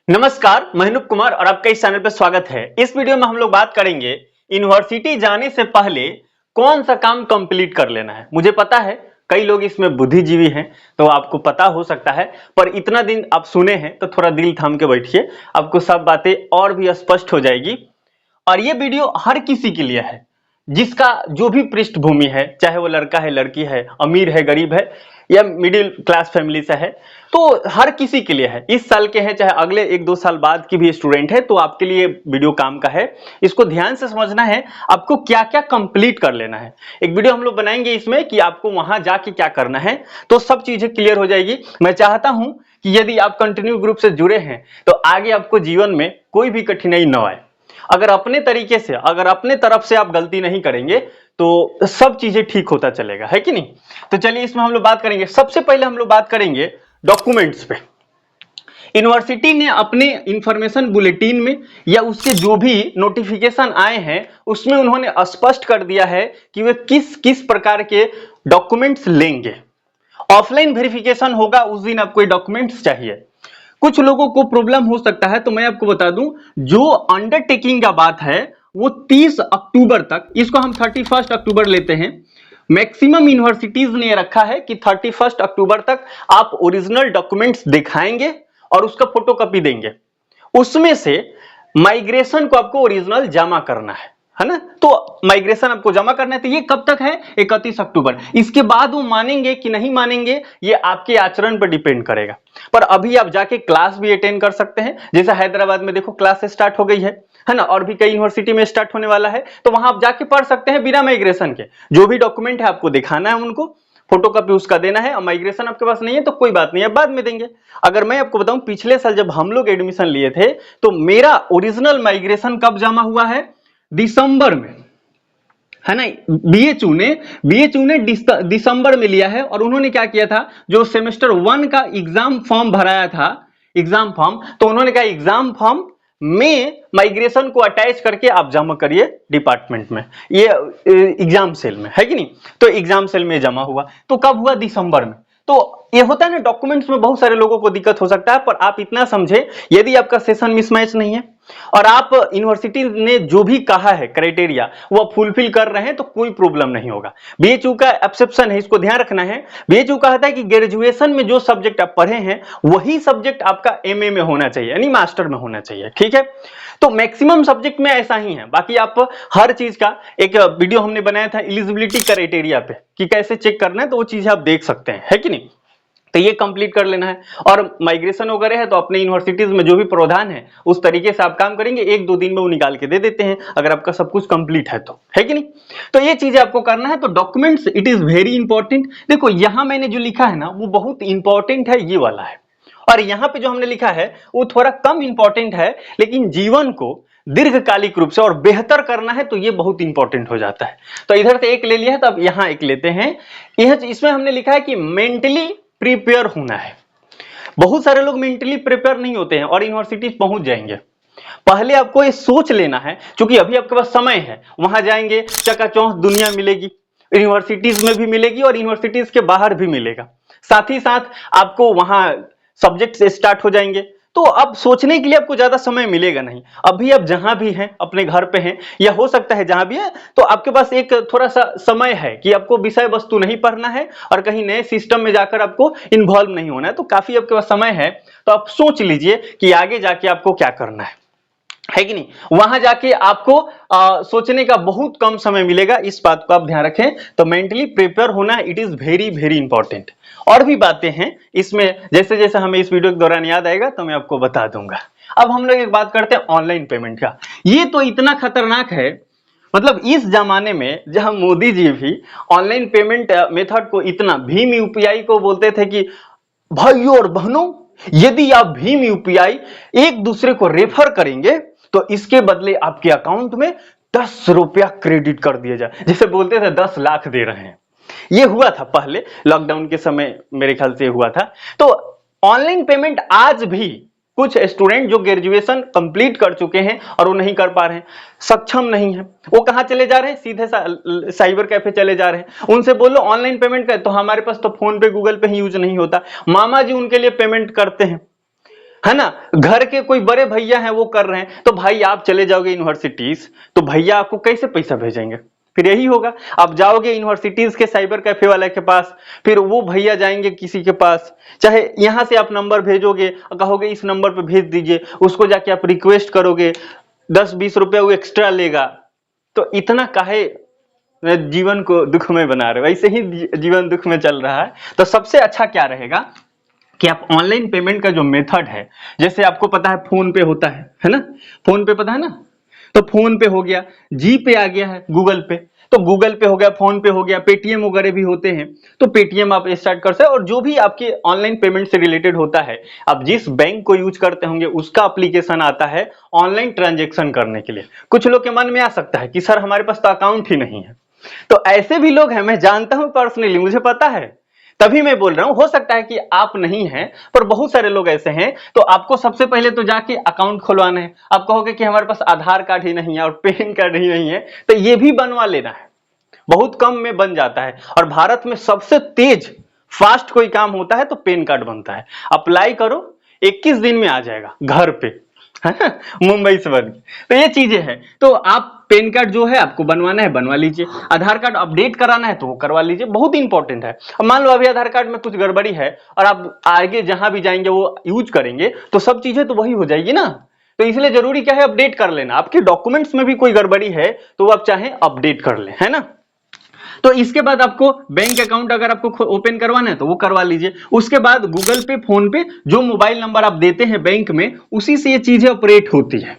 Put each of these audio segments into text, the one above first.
नमस्कार, मैं अनूप कुमार और आपका इस चैनल पर स्वागत है। इस वीडियो में हम लोग बात करेंगे यूनिवर्सिटी जाने से पहले कौन सा काम कंप्लीट कर लेना है। मुझे पता है कई लोग इसमें बुद्धिजीवी हैं तो आपको पता हो सकता है, पर इतना दिन आप सुने हैं तो थोड़ा दिल थाम के बैठिए, आपको सब बातें और भी स्पष्ट हो जाएगी। और ये वीडियो हर किसी के लिए है जिसका जो भी पृष्ठभूमि है, चाहे वो लड़का है, लड़की है, अमीर है, गरीब है या मिडिल क्लास फैमिली से है, तो हर किसी के लिए है। इस साल के हैं चाहे अगले 1-2 साल बाद की भी स्टूडेंट है, तो आपके लिए वीडियो काम का है। इसको ध्यान से समझना है, आपको क्या क्या कंप्लीट कर लेना है। एक वीडियो हम लोग बनाएंगे इसमें कि आपको वहां जाके क्या करना है, तो सब चीजें क्लियर हो जाएगी। मैं चाहता हूं कि यदि आप कंटिन्यू ग्रुप से जुड़े हैं तो आगे आपको जीवन में कोई भी कठिनाई न आए। अगर अपने तरीके से, अगर अपने तरफ से आप गलती नहीं करेंगे तो सब चीजें ठीक होता चलेगा, है कि नहीं। तो चलिए इसमें हम लोग बात करेंगे। सबसे पहले हम लोग बात करेंगे डॉक्यूमेंट्स पे। यूनिवर्सिटी ने अपने इंफॉर्मेशन बुलेटिन में या उसके जो भी नोटिफिकेशन आए हैं उसमें उन्होंने स्पष्ट कर दिया है कि वे किस किस प्रकार के डॉक्यूमेंट्स लेंगे। ऑफलाइन वेरिफिकेशन होगा, उस दिन आपको ये डॉक्यूमेंट्स चाहिए। कुछ लोगों को प्रॉब्लम हो सकता है, तो मैं आपको बता दूं, जो अंडरटेकिंग का बात है वो 30 अक्टूबर तक, इसको हम 31 अक्टूबर लेते हैं। मैक्सिमम यूनिवर्सिटीज ने रखा है कि 31 अक्टूबर तक आप ओरिजिनल डॉक्यूमेंट्स दिखाएंगे और उसका फोटोकॉपी देंगे। उसमें से माइग्रेशन को आपको ओरिजिनल जमा करना है ना। तो माइग्रेशन आपको जमा करना है, तो ये कब तक है? 31 अक्टूबर। इसके बाद वो मानेंगे कि नहीं मानेंगे ये आपके आचरण पर डिपेंड करेगा। पर अभी आप जाके क्लास भी अटेंड कर सकते हैं। जैसे हैदराबाद में देखो क्लास स्टार्ट हो गई है ना, और भी कई यूनिवर्सिटी में स्टार्ट होने वाला है, तो वहां आप जाके पढ़ सकते हैं बिना माइग्रेशन के। जो भी डॉक्यूमेंट है आपको दिखाना है, उनको फोटोकॉपी उसका देना है। और माइग्रेशन आपके पास नहीं है तो कोई बात नहीं है, बाद में देंगे। अगर मैं आपको बताऊं, पिछले साल जब हम लोग एडमिशन लिए थे तो मेरा ओरिजिनल माइग्रेशन कब जमा हुआ है? दिसंबर में, है ना। बीएचयू ने दिसंबर में लिया है। और उन्होंने क्या किया था, जो सेमेस्टर 1 का एग्जाम फॉर्म भराया था, एग्जाम फॉर्म, तो उन्होंने कहा एग्जाम फॉर्म में माइग्रेशन को अटैच करके आप जमा करिए डिपार्टमेंट में, ये एग्जाम सेल में, है कि नहीं। तो एग्जाम सेल में जमा हुआ, तो कब हुआ? दिसंबर में। तो ये होता है ना, डॉक्यूमेंट्स में बहुत सारे लोगों को दिक्कत हो सकता है, पर आप इतना समझे, यदि आपका सेशन मिसमैच नहीं है और आप यूनिवर्सिटी ने जो भी कहा है क्राइटेरिया वो फुलफिल कर रहे हैं, तो कोई प्रॉब्लम नहीं होगा। बीएचयू का एक्सेप्शन है, इसको ध्यान रखना है। बीएचयू कहता है कि ग्रेजुएशन में जो सब्जेक्ट आप पढ़े हैं वही सब्जेक्ट आपका एमए में होना चाहिए, यानी मास्टर में होना चाहिए, ठीक है। तो मैक्सिमम सब्जेक्ट में ऐसा ही है। बाकी आप हर चीज का एक वीडियो हमने बनाया था एलिजिबिलिटी क्राइटेरिया पे कि कैसे चेक करना है, तो वो चीजें आप देख सकते हैं, है कि नहीं। तो ये कंप्लीट कर लेना है। और माइग्रेशन वगैरह है तो अपने यूनिवर्सिटीज में जो भी प्रावधान है उस तरीके से आप काम करेंगे, 1-2 दिन में वो निकाल के दे देते हैं अगर आपका सब कुछ कंप्लीट है तो, है कि नहीं। तो ये चीजें आपको करना है। तो documents it is very important. देखो यहां मैंने जो लिखा है ना वो बहुत इंपॉर्टेंट है, ये वाला है। और यहां पे जो हमने लिखा है वो थोड़ा कम इंपॉर्टेंट है, लेकिन जीवन को दीर्घकालिक रूप से और बेहतर करना है तो ये बहुत इंपॉर्टेंट हो जाता है। तो इधर से एक ले लिया है, तो अब यहां एक लेते हैं। इसमें हमने लिखा है कि मेंटली प्रिपेयर होना है। बहुत सारे लोग मेंटली प्रिपेयर नहीं होते हैं और यूनिवर्सिटी पहुंच जाएंगे। पहले आपको ये सोच लेना है, क्योंकि अभी आपके पास समय है। वहां जाएंगे, चकाचौंध दुनिया मिलेगी, यूनिवर्सिटीज में भी मिलेगी और यूनिवर्सिटीज के बाहर भी मिलेगा। साथ ही साथ आपको वहां सब्जेक्ट स्टार्ट हो जाएंगे, तो अब सोचने के लिए आपको ज्यादा समय मिलेगा नहीं। अभी आप जहां भी हैं, अपने घर पे हैं या हो सकता है जहां भी है, तो आपके पास एक थोड़ा सा समय है कि आपको विषय वस्तु नहीं पढ़ना है और कहीं नए सिस्टम में जाकर आपको इन्वॉल्व नहीं होना है। तो काफी आपके पास समय है, तो आप सोच लीजिए कि आगे जाके आपको क्या करना है कि नहीं। वहां जाके आपको सोचने का बहुत कम समय मिलेगा, इस बात को आप ध्यान रखें। तो मेंटली प्रिपेयर होना it is very very important. और भी बातें हैं इसमें, जैसे जैसे हमें इस वीडियो के दौरान याद आएगा तो मैं आपको बता दूंगा। अब हम लोग एक बात करते हैं ऑनलाइन पेमेंट का। ये तो इतना खतरनाक है, मतलब इस जमाने में जहां मोदी जी भी ऑनलाइन पेमेंट मेथड को इतना, भीम यूपीआई को बोलते थे कि भाइयों और बहनों, यदि आप भीम यूपीआई एक दूसरे को रेफर करेंगे तो इसके बदले आपके अकाउंट में 10 रुपया क्रेडिट कर दिया जाए। जैसे बोलते थे 10 लाख दे रहे हैं। ये हुआ था पहले लॉकडाउन के समय, मेरे ख्याल से हुआ था। तो ऑनलाइन पेमेंट आज भी कुछ स्टूडेंट जो ग्रेजुएशन कंप्लीट कर चुके हैं और वो नहीं कर पा रहे हैं, सक्षम नहीं है, वो कहां चले जा रहे हैं? सीधे साइबर कैफे चले जा रहे हैं। उनसे बोलो ऑनलाइन पेमेंट कर, तो हमारे पास तो फोन पे गूगल पे ही यूज नहीं होता। मामा जी उनके लिए पेमेंट करते हैं। है ना, घर के कोई बड़े भैया हैं वो कर रहे हैं, तो भाई आप चले जाओगे यूनिवर्सिटीज तो भैया आपको कैसे पैसा भेजेंगे? फिर यही होगा, आप जाओगे यूनिवर्सिटीज के साइबर कैफे वाले के पास, फिर वो भैया जाएंगे किसी के पास, चाहे यहां से आप नंबर भेजोगे, कहोगे इस नंबर पे भेज दीजिए, उसको जाके आप रिक्वेस्ट करोगे, 10-20 रुपया वो एक्स्ट्रा लेगा। तो इतना काहे जीवन को दुखमय बना रहे हो? ऐसे ही जीवन दुख में चल रहा है। तो सबसे अच्छा क्या रहेगा कि आप ऑनलाइन पेमेंट का जो मेथड है, जैसे आपको पता है फोन पे होता है ना, फोन पे पता है ना, तो फोन पे हो गया, जी पे आ गया है गूगल पे, तो गूगल पे हो गया, फोन पे हो गया, पेटीएम वगैरह भी होते हैं, तो पेटीएम आप स्टार्ट कर सकते हैं। और जो भी आपके ऑनलाइन पेमेंट से रिलेटेड होता है, आप जिस बैंक को यूज करते होंगे उसका एप्लीकेशन आता है ऑनलाइन ट्रांजेक्शन करने के लिए। कुछ लोग के मन में आ सकता है कि सर हमारे पास तो अकाउंट ही नहीं है, तो ऐसे भी लोग हैं, मैं जानता हूं पर्सनली, मुझे पता है, तभी मैं बोल रहा हूं। हो सकता है कि आप नहीं हैं, पर बहुत सारे लोग ऐसे हैं। तो आपको सबसे पहले तो जाके अकाउंट खुलवाना है। आप कहोगे कि हमारे पास आधार कार्ड ही नहीं है और पैन कार्ड ही नहीं है, तो ये भी बनवा लेना है, बहुत कम में बन जाता है। और भारत में सबसे तेज फास्ट कोई काम होता है तो पैन कार्ड बनता है, अप्लाई करो 21 दिन में आ जाएगा घर पे, मुंबई से बन। तो ये चीजें हैं, तो आप पैन कार्ड जो है आपको बनवाना है बनवा लीजिए, आधार कार्ड अपडेट कराना है तो वो करवा लीजिए, बहुत इंपॉर्टेंट है। अब मान लो अभी आधार कार्ड में कुछ गड़बड़ी है और आप आगे जहां भी जाएंगे वो यूज करेंगे तो सब चीजें तो वही हो जाएगी ना, तो इसलिए जरूरी क्या है, अपडेट कर लेना। आपके डॉक्यूमेंट्स में भी कोई गड़बड़ी है तो आप चाहे अपडेट कर ले, है ना। तो इसके बाद आपको बैंक अकाउंट अगर आपको ओपन करवाना है तो वो करवा लीजिए। उसके बाद गूगल पे, फोन पे, जो मोबाइल नंबर आप देते हैं बैंक में, उसी से ये चीजें ऑपरेट होती है,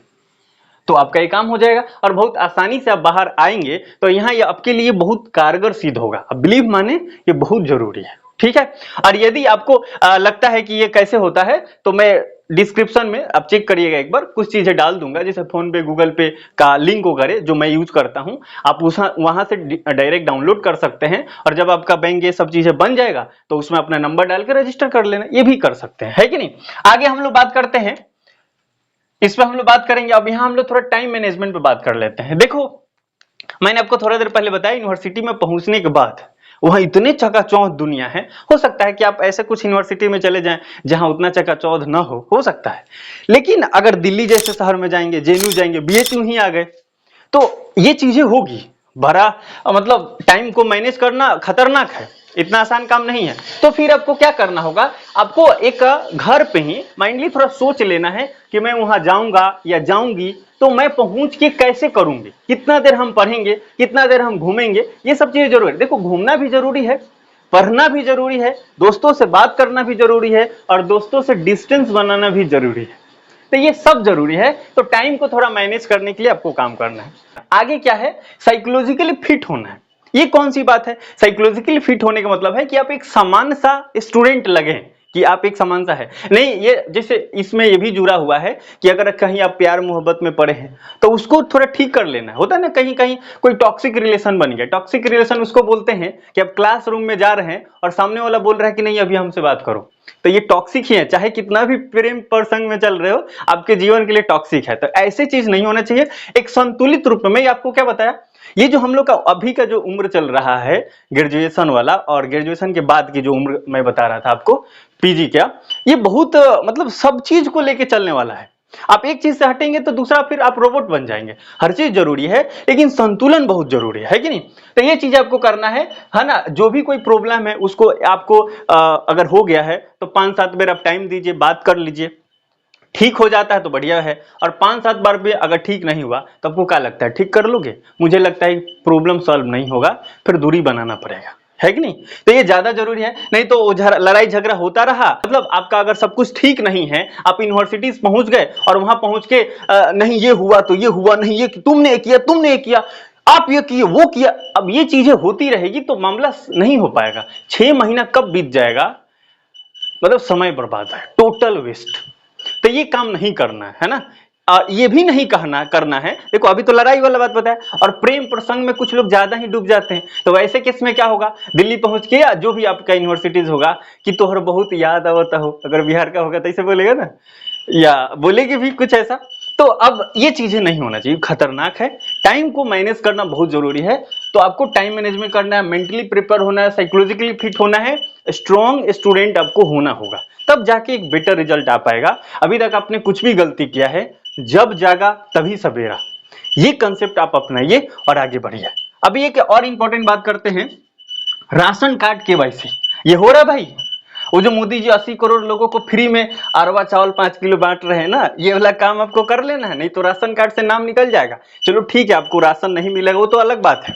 तो आपका ये काम हो जाएगा और बहुत आसानी से आप बाहर आएंगे। तो यहाँ ये आपके लिए बहुत कारगर सिद्ध होगा, अब बिलीव माने ये बहुत जरूरी है, ठीक है। और यदि आपको लगता है कि ये कैसे होता है तो मैं डिस्क्रिप्शन में आप चेक करिएगा एक बार, कुछ चीजें डाल दूंगा, जैसे फोन पे, गूगल पे का लिंक वगैरह जो मैं यूज करता हूं, आप वहां से डायरेक्ट डाउनलोड कर सकते हैं। और जब आपका बैंक ये सब चीजें बन जाएगा तो उसमें अपना नंबर डाल के रजिस्टर कर लेना, ये भी कर सकते हैं, है कि नहीं। आगे हम लोग बात करते हैं, इस पर हम लोग बात करेंगे। अब यहाँ हम लोग थोड़ा टाइम मैनेजमेंट पे बात कर लेते हैं। देखो मैंने आपको थोड़ा देर पहले बताया, यूनिवर्सिटी में पहुंचने के बाद वहां इतने चकाचौंध दुनिया है। हो सकता है कि आप ऐसे कुछ यूनिवर्सिटी में चले जाएं जहां उतना चकाचौंध ना हो सकता है। लेकिन अगर दिल्ली जैसे शहर में जाएंगे, जेएनयू जाएंगे, बीएचयू ही आ गए, तो ये चीजें होगी। बड़ा मतलब टाइम को मैनेज करना खतरनाक है, इतना आसान काम नहीं है। तो फिर आपको क्या करना होगा, आपको एक घर पे ही माइंडली थोड़ा सोच लेना है कि मैं वहां जाऊंगा या जाऊंगी तो मैं पहुंच के कैसे करूंगी, कितना देर हम पढ़ेंगे, कितना देर हम घूमेंगे, ये सब चीजें जरूरी है। देखो घूमना भी जरूरी है, पढ़ना भी जरूरी है, दोस्तों से बात करना भी जरूरी है और दोस्तों से डिस्टेंस बनाना भी जरूरी है, तो ये सब जरूरी है। तो टाइम को थोड़ा मैनेज करने के लिए आपको काम करना है। आगे क्या है, साइकोलॉजिकली फिट होना है। ये कौन सी बात है, साइकोलॉजिकली फिट होने का मतलब है कि आप एक समान सा स्टूडेंट लगे, कि आप एक समान सा है नहीं। ये जैसे इसमें ये भी जुड़ा हुआ है कि अगर कहीं आप प्यार मोहब्बत में पड़े हैं तो उसको थोड़ा ठीक कर लेना होता है ना। कहीं कहीं कोई टॉक्सिक रिलेशन बन गया, टॉक्सिक रिलेशन उसको बोलते हैं कि आप क्लासरूम में जा रहे हैं और सामने वाला बोल रहा है कि नहीं अभी हमसे बात करो, तो ये टॉक्सिक ही है। चाहे कितना भी प्रेम प्रसंग में चल रहे हो, आपके जीवन के लिए टॉक्सिक है। तो ऐसी चीज नहीं होना चाहिए, एक संतुलित रूप में। आपको क्या बताया, ये जो हम लोग का अभी का जो उम्र चल रहा है ग्रेजुएशन वाला, और ग्रेजुएशन के बाद की जो उम्र मैं बता रहा था आपको, पीजी क्या, ये बहुत मतलब सब चीज को लेके चलने वाला है। आप एक चीज से हटेंगे तो दूसरा फिर आप रोबोट बन जाएंगे। हर चीज जरूरी है लेकिन संतुलन बहुत जरूरी है कि नहीं। तो ये चीज आपको करना है ना। जो भी कोई प्रॉब्लम है उसको आपको अगर हो गया है तो 5-7 बार आप टाइम दीजिए, बात कर लीजिए, ठीक हो जाता है तो बढ़िया है। और 5-7 बार भी अगर ठीक नहीं हुआ तो आपको क्या लगता है, ठीक कर लोगे? मुझे लगता है प्रॉब्लम सॉल्व नहीं होगा, फिर दूरी बनाना पड़ेगा, है कि नहीं। तो ये ज्यादा जरूरी है, नहीं तो लड़ाई झगड़ा होता रहा, मतलब आपका अगर सब कुछ ठीक नहीं है, आप यूनिवर्सिटीज पहुंच गए और वहां पहुंच के नहीं ये हुआ तो ये हुआ, नहीं ये तुमने किया, आप ये किए वो किया, अब ये चीजें होती रहेगी तो मामला नहीं हो पाएगा। 6 महीना कब बीत जाएगा, मतलब समय बर्बाद है, टोटल वेस्ट। तो ये काम नहीं करना है ना। ये भी नहीं करना है। देखो अभी तो लड़ाई वाला बात बताया, और प्रेम प्रसंग में कुछ लोग ज्यादा ही डूब जाते हैं। तो वैसे केस में क्या होगा, दिल्ली पहुंच के या जो भी आपका यूनिवर्सिटीज होगा कि तोहर बहुत याद आवता हो, अगर बिहार का होगा तो ऐसे बोलेगा ना, या बोलेगी भी कुछ ऐसा। तो अब ये चीजें नहीं होना चाहिए, खतरनाक है। टाइम को मैनेज करना बहुत जरूरी है। तो आपको टाइम मैनेजमेंट करना है, मेंटली प्रिपेयर होना है, साइकोलॉजिकली फिट होना है, स्ट्रॉन्ग स्टूडेंट आपको होना होगा, तब जाके एक बेटर रिजल्ट आ पाएगा। अभी तक आपने कुछ भी गलती किया है, जब जागा तभी सवेरा, ये कंसेप्ट आप अपनाइए और आगे बढ़िए। अभी एक और इंपॉर्टेंट बात करते हैं, राशन कार्ड केवाईसी ये हो रहा है भाई। वो जो मोदी जी 80 करोड़ लोगों को फ्री में अरवा चावल 5 किलो बांट रहे हैं ना, ये वाला काम आपको कर लेना है, नहीं तो राशन कार्ड से नाम निकल जाएगा। चलो ठीक है, आपको राशन नहीं मिलेगा वो तो अलग बात है,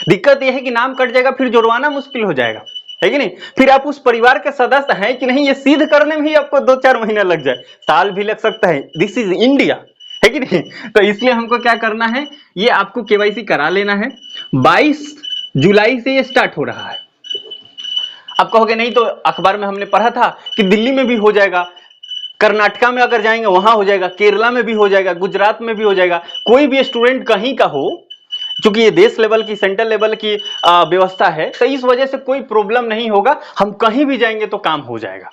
दिक्कत यह है कि नाम कट जाएगा, फिर जुर्माना मुश्किल हो जाएगा, है कि नहीं। फिर आप उस परिवार के सदस्य हैं कि नहीं, ये सिद्ध करने में ही आपको 2-4 महीना लग जाए, साल भी लग सकता है। दिस इज इंडिया, है कि नहीं। तो इसलिए हमको क्या करना है, ये आपको केवाईसी करा लेना है। 22 जुलाई से ये स्टार्ट हो रहा है। आप कहोगे नहीं तो अखबार में हमने पढ़ा था कि दिल्ली में भी हो जाएगा, कर्नाटका में अगर जाएंगे वहां हो जाएगा, केरला में भी हो जाएगा, गुजरात में भी हो जाएगा। कोई भी स्टूडेंट कहीं का हो, क्योंकि ये देश लेवल की, सेंट्रल लेवल की व्यवस्था है, तो इस वजह से कोई प्रॉब्लम नहीं होगा। हम कहीं भी जाएंगे तो काम हो जाएगा,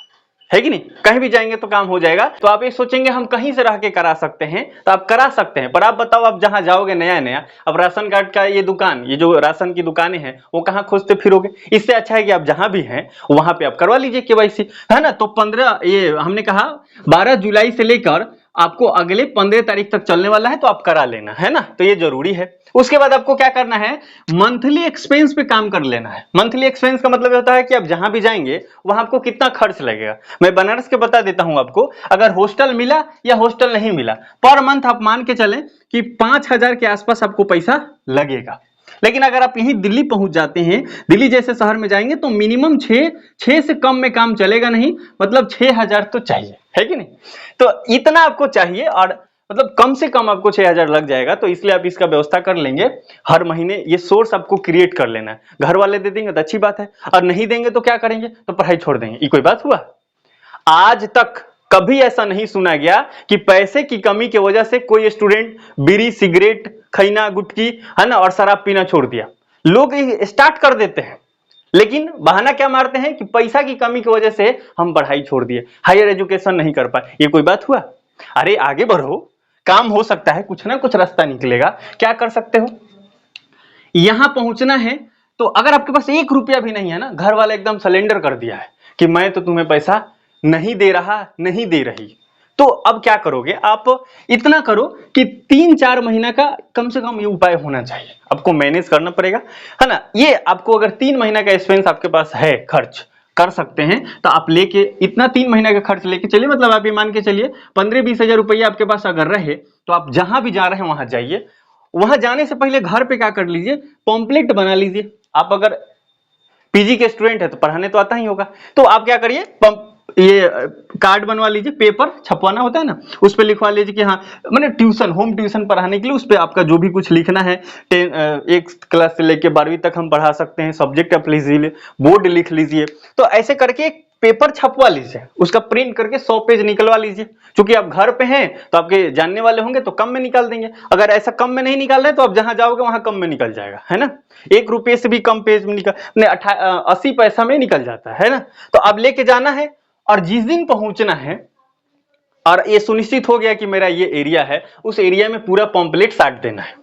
है कि नहीं, कहीं भी जाएंगे तो काम हो जाएगा। तो आप ये सोचेंगे हम कहीं से रह के करा सकते हैं, तो आप करा सकते हैं, पर आप बताओ आप जहां जाओगे नया नया, अब राशन कार्ड का ये दुकान, ये जो राशन की दुकानें हैं वो कहां खोजते फिरोगे। इससे अच्छा है कि आप जहां भी हैं वहां पे आप करवा लीजिए केवाईसी, है ना। तो 15 ये हमने कहा 12 जुलाई से लेकर आपको अगले 15 तारीख तक चलने वाला है, तो आप करा लेना, है ना। तो ये जरूरी है। उसके बाद आपको क्या करना है, मंथली एक्सपेंस पे काम कर लेना है। मंथली एक्सपेंस का मतलब होता है कि आप जहां भी जाएंगे वहां आपको कितना खर्च लगेगा। मैं बनारस के बता देता हूं आपको, अगर हॉस्टल मिला या हॉस्टल नहीं मिला, पर मंथ आप मान के चलें कि 5,000 के आसपास आपको पैसा लगेगा। लेकिन अगर आप यहीं दिल्ली पहुंच जाते हैं, दिल्ली जैसे शहर में जाएंगे, तो मिनिमम 6 से कम में काम चलेगा नहीं, मतलब 6,000 तो चाहिए, है कि नहीं। तो इतना आपको चाहिए, और मतलब कम से कम आपको 6,000 लग जाएगा। तो इसलिए आप इसका व्यवस्था कर लेंगे, हर महीने ये सोर्स आपको क्रिएट कर लेना है। घर वाले दे देंगे तो अच्छी बात है, और नहीं देंगे तो क्या करेंगे, तो पढ़ाई छोड़ देंगे। ये कोई बात हुआ? आज तक कभी ऐसा नहीं सुना गया कि पैसे की कमी की वजह से कोई स्टूडेंट बीड़ी, सिगरेट, खैना, गुटकी, है ना, और शराब पीना छोड़ दिया। लोग स्टार्ट कर देते हैं, लेकिन बहाना क्या मारते हैं कि पैसा की कमी की वजह से हम पढ़ाई छोड़ दिए, हायर एजुकेशन नहीं कर पाए। ये कोई बात हुआ? अरे आगे बढ़ो, काम हो सकता है, कुछ ना कुछ रास्ता निकलेगा। क्या कर सकते हो, यहां पहुंचना है। तो अगर आपके पास 1 रुपया भी नहीं है ना, घर वाला एकदम सलेंडर कर दिया है कि मैं तो तुम्हें पैसा नहीं दे रहा, नहीं दे रही, तो अब क्या करोगे आप, इतना करो कि 3-4 महीना का कम से कम ये उपाय होना चाहिए, आपको मैनेज करना पड़ेगा, है ना। ये आपको अगर 3 महीना का एक्सपेंस आपके पास है, खर्च कर सकते हैं, तो आप लेके इतना 3 महीना का खर्च लेके चलिए। मतलब आप ये मान के चलिए 15-20 हजार रुपया आपके पास अगर रहे, तो आप जहां भी जा रहे हैं वहां जाइए। वहां जाने से पहले घर पे क्या कर लीजिए, पॉम्पलेट बना लीजिए। आप अगर पीजी के स्टूडेंट है तो पढ़ाने तो आता ही होगा, तो आप क्या करिए, ये कार्ड बनवा लीजिए, पेपर छपवाना होता है ना, उस पर लिखवा लीजिए कि हाँ, मैंने ट्यूशन, होम ट्यूशन पढ़ाने के लिए उस पर आपका जो भी कुछ लिखना है, 1 क्लास से लेके 12वीं तक हम पढ़ा सकते हैं, सब्जेक्ट आप लीजिए, बोर्ड लिख लीजिए। तो ऐसे करके एक पेपर छपवा लीजिए, उसका प्रिंट करके 100 पेज निकलवा लीजिए। क्योंकि आप घर पे हैं तो आपके जानने वाले होंगे तो कम में निकाल देंगे। अगर ऐसा कम में नहीं निकाल रहे तो आप जहां जाओगे वहां कम में निकल जाएगा, है ना। 1 रुपये से भी कम पेज में निकल 80 पैसा में निकल जाता है ना। तो अब लेके जाना है, और जिस दिन पहुंचना है और ये सुनिश्चित हो गया कि मेरा ये एरिया है, उस एरिया में पूरा पॉम्पलेट साट देना है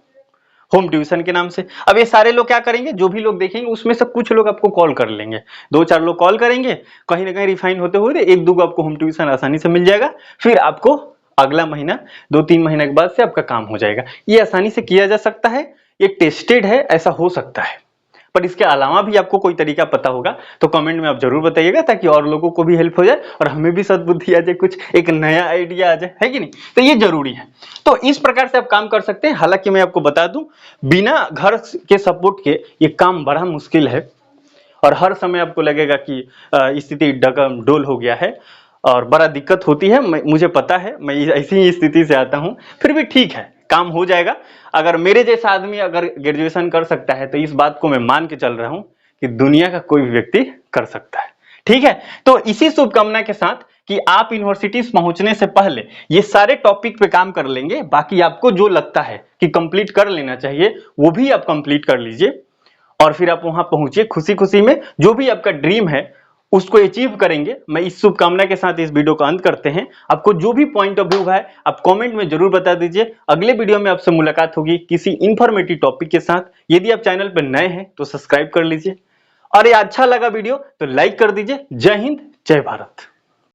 होम ट्यूशन के नाम से। अब ये सारे लोग क्या करेंगे, जो भी लोग देखेंगे उसमें से कुछ लोग आपको कॉल कर लेंगे, 2-4 लोग कॉल करेंगे, कहीं ना कहीं रिफाइन होते हुए 1-2 को आपको होम ट्यूशन आसानी से मिल जाएगा। फिर आपको अगला महीना 2-3 महीने के बाद से आपका काम हो जाएगा। ये आसानी से किया जा सकता है, ये टेस्टेड है, ऐसा हो सकता है। पर इसके अलावा भी आपको कोई तरीका पता होगा तो कमेंट में आप जरूर बताइएगा, ताकि और लोगों को भी हेल्प हो जाए और हमें भी सद्बुद्धि आ जाए, कुछ एक नया आइडिया आ जाए, है कि नहीं। तो ये जरूरी है। तो इस प्रकार से आप काम कर सकते हैं। हालांकि मैं आपको बता दूं, बिना घर के सपोर्ट के ये काम बड़ा मुश्किल है, और हर समय आपको लगेगा कि स्थिति डगम डोल हो गया है और बड़ा दिक्कत होती है। मुझे पता है, मैं ऐसी ही स्थिति से आता हूं, फिर भी ठीक है, काम हो जाएगा। अगर मेरे जैसा आदमी अगर ग्रेजुएशन कर सकता है, तो इस बात को मैं मान के चल रहा हूं कि दुनिया का कोई भी व्यक्ति कर सकता है। ठीक है, तो इसी शुभकामना के साथ कि आप यूनिवर्सिटीज पहुंचने से पहले ये सारे टॉपिक पे काम कर लेंगे। बाकी आपको जो लगता है कि कंप्लीट कर लेना चाहिए, वो भी आप कंप्लीट कर लीजिए, और फिर आप वहां पहुंचिए खुशी खुशी में। जो भी आपका ड्रीम है उसको अचीव करेंगे। मैं इस शुभकामना के साथ इस वीडियो को अंत करते हैं। आपको जो भी पॉइंट ऑफ व्यू है आप कमेंट में जरूर बता दीजिए। अगले वीडियो में आपसे मुलाकात होगी किसी इंफॉर्मेटिव टॉपिक के साथ। यदि आप चैनल पर नए हैं तो सब्सक्राइब कर लीजिए और ये अच्छा लगा वीडियो तो लाइक कर दीजिए। जय हिंद, जय भारत।